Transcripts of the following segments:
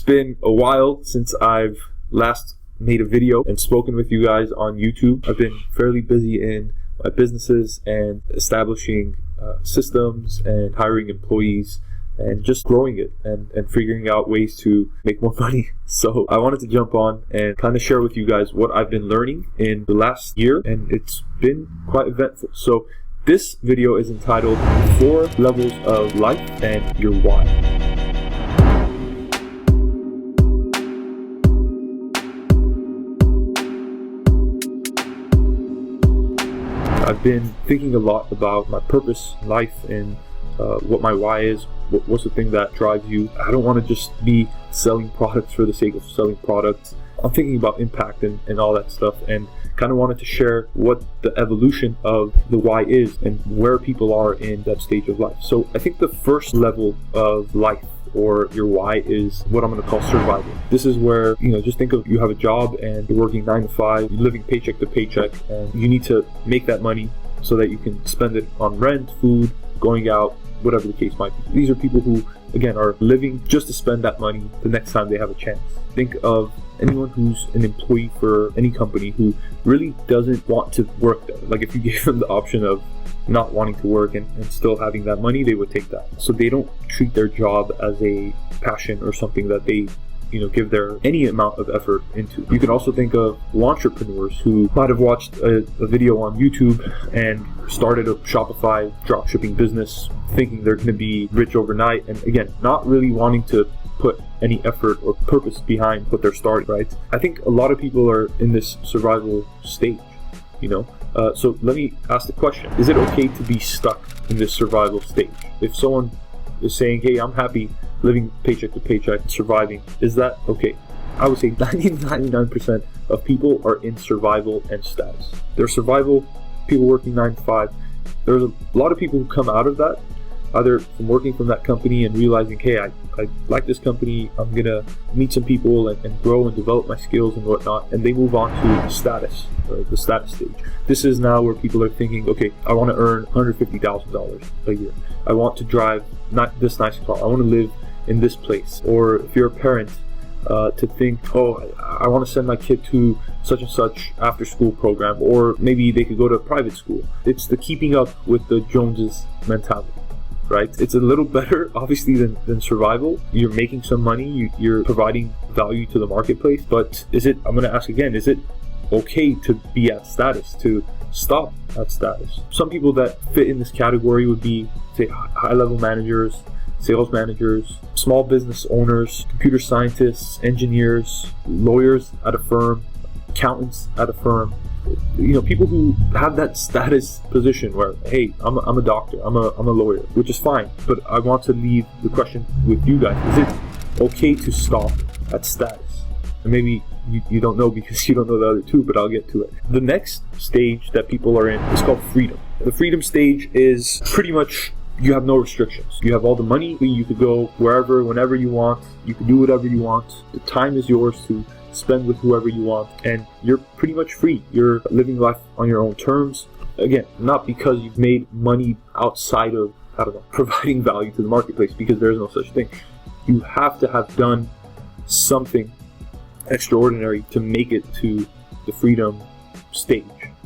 been a while since I've last made a video and spoken with you guys on YouTube. I've been fairly busy in my businesses and establishing systems and hiring employees and just growing it and figuring out ways to make more money. So I wanted to jump on and kind of share with you guys what I've been learning in the last year, and it's been quite eventful. So this video is entitled 4 Levels of Life and Your Why. I've been thinking a lot about my purpose in life and what my why is. What's the thing that drives you? I don't want to just be selling products for the sake of selling products. I'm thinking about impact and all that stuff, and kind of wanted to share what the evolution of the why is and where people are in that stage of life. So I think the first level of life or your why is what I'm going to call survival. This is where, just think of, you have a job and you're working 9 to 5, you're living paycheck to paycheck, and you need to make that money so that you can spend it on rent, food, going out, whatever the case might be. These are people who, again, are living just to spend that money the next time they have a chance. Think of anyone who's an employee for any company who really doesn't want to work there. Like, if you gave them the option of not wanting to work and still having that money, they would take that. So they don't treat their job as a passion or something that they give their any amount of effort into. You can also think of entrepreneurs who might have watched a video on YouTube and started a Shopify dropshipping business thinking they're going to be rich overnight, and again, not really wanting to put any effort or purpose behind what they're starting, right? I think a lot of people are in this survival stage, so let me ask the question: is it okay to be stuck in this survival stage? If someone is saying, hey, I'm happy living paycheck to paycheck, surviving, is that okay? I would say 99% of people are in survival and status. They're survival, people working 9 to 5. There's a lot of people who come out of that, either from working from that company and realizing, hey, I like this company, I'm gonna meet some people and grow and develop my skills and whatnot, and they move on to status, the status stage. This is now where people are thinking, okay, I want to earn $150,000 a year. I want to drive not this nice car. I want to live in this place. Or if you're a parent, to think, oh, I want to send my kid to such and such after school program, or maybe they could go to a private school. It's the keeping up with the Joneses mentality, right? It's a little better, obviously, than survival. You're making some money, you're providing value to the marketplace, but I'm going to ask again, is it okay to be at status, to stop at status? Some people that fit in this category would be, say, high-level managers, sales managers, small business owners, computer scientists, engineers, lawyers at a firm, accountants at a firm. People who have that status position where, hey, I'm a doctor, I'm a lawyer, which is fine. But I want to leave the question with you guys: is it okay to stop at status? And maybe you don't know because you don't know the other two, but I'll get to it. The next stage that people are in is called freedom. The freedom stage is pretty much, you have no restrictions. You have all the money. You could go wherever, whenever you want. You can do whatever you want. The time is yours to spend with whoever you want, and you're pretty much free. You're living life on your own terms. Again, not because you've made money outside of, providing value to the marketplace, because there's no such thing. You have to have done something extraordinary to make it to the freedom stage,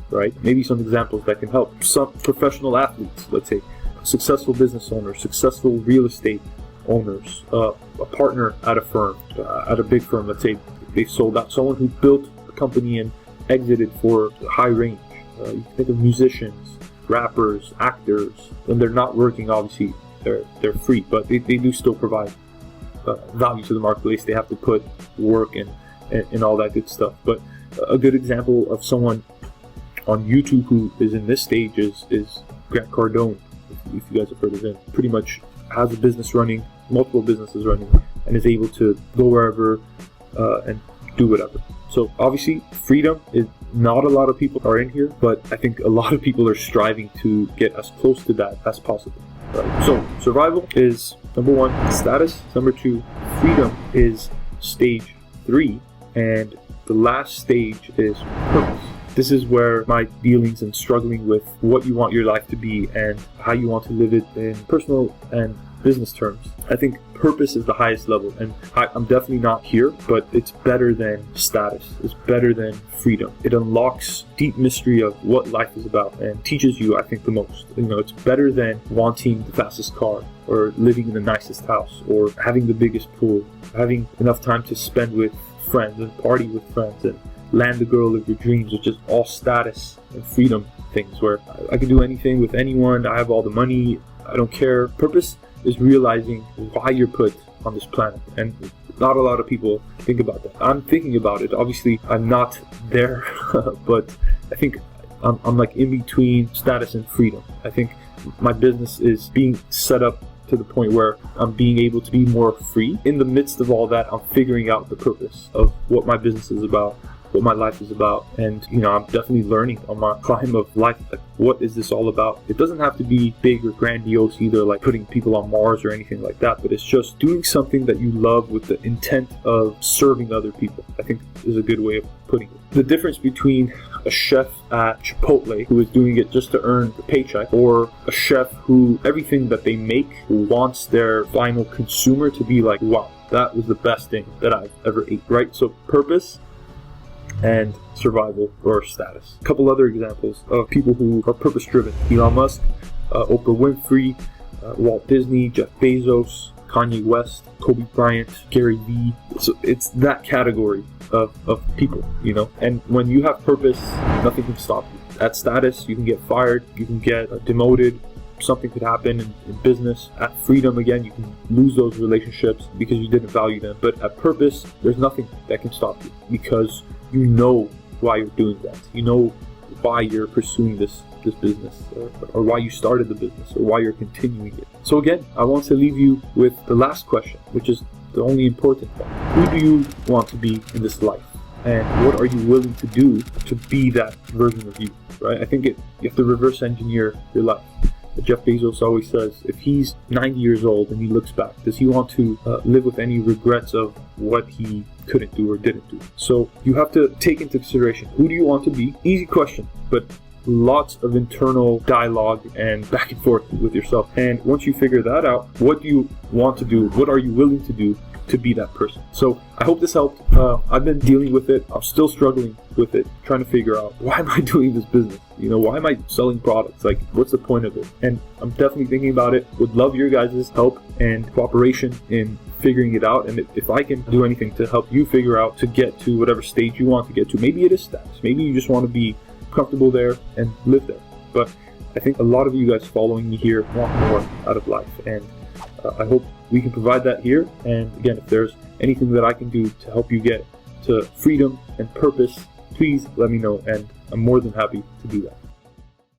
right? Maybe some examples that can help. Some professional athletes, let's say, successful business owners, successful real estate owners, a partner at a firm, at a big firm, let's say they sold out, someone who built a company and exited for high range. You can think of musicians, rappers, actors. When they're not working, obviously they're free, but they do still provide value to the marketplace. They have to put work and all that good stuff. But a good example of someone on YouTube who is in this stage is Grant Cardone. If you guys have heard of him, pretty much has a business running, multiple businesses running, and is able to go wherever and do whatever. So obviously, freedom is not a lot of people are in here, but I think a lot of people are striving to get as close to that as possible. Right? So survival is number 1, status. Number 2, freedom is stage 3, and the last stage is purpose. This is where my dealings and struggling with what you want your life to be and how you want to live it in personal and business terms. I think purpose is the highest level, and I'm definitely not here, but it's better than status. It's better than freedom. It unlocks deep mystery of what life is about and teaches you, I think, the most. It's better than wanting the fastest car, or living in the nicest house, or having the biggest pool, having enough time to spend with friends and party with friends and land the girl of your dreams, which is all status and freedom things where I can do anything with anyone, I have all the money, I don't care. Purpose is realizing why you're put on this planet, and not a lot of people think about that. I'm thinking about it. Obviously, I'm not there, but I think I'm like in between status and freedom. I think my business is being set up to the point where I'm being able to be more free. In the midst of all that, I'm figuring out the purpose of what my business is about, what my life is about, and I'm definitely learning on my climb of life, like, what is this all about? It doesn't have to be big or grandiose either, like putting people on Mars or anything like that, but it's just doing something that you love with the intent of serving other people, I think is a good way of putting it. The difference between a chef at Chipotle who is doing it just to earn a paycheck, or a chef who everything that they make wants their final consumer to be like, wow, that was the best thing that I've ever ate, right? So purpose and survival or status. A couple other examples of people who are purpose-driven: Elon Musk, Oprah Winfrey, Walt Disney, Jeff Bezos, Kanye West, Kobe Bryant, GaryV. So it's that category of people, and when you have purpose, nothing can stop you. At status, you can get fired, you can get demoted, something could happen in business. At freedom, again, you can lose those relationships because you didn't value them. But at purpose, there's nothing that can stop you, because you know why you're doing that. You know why you're pursuing this business, or why you started the business, or why you're continuing it. So again, I want to leave you with the last question, which is the only important one. Who do you want to be in this life? And what are you willing to do to be that version of you, right? I think you have to reverse engineer your life. Jeff Bezos always says, if he's 90 years old and he looks back, does he want to live with any regrets of what he couldn't do or didn't do? So you have to take into consideration, who do you want to be? Easy question, but lots of internal dialogue and back and forth with yourself. And once you figure that out, what do you want to do? What are you willing to do to be that person? So I hope this helped. I've been dealing with it. I'm still struggling with it, trying to figure out, why am I doing this business? Why am I selling products? Like, what's the point of it? And I'm definitely thinking about it. Would love your guys' help and cooperation in figuring it out. And if I can do anything to help you figure out to get to whatever stage you want to get to, maybe it is status. Maybe you just want to be comfortable there and live there. But I think a lot of you guys following me here want more out of life, and I hope we can provide that here. And again, if there's anything that I can do to help you get to freedom and purpose, please let me know, and I'm more than happy to do that.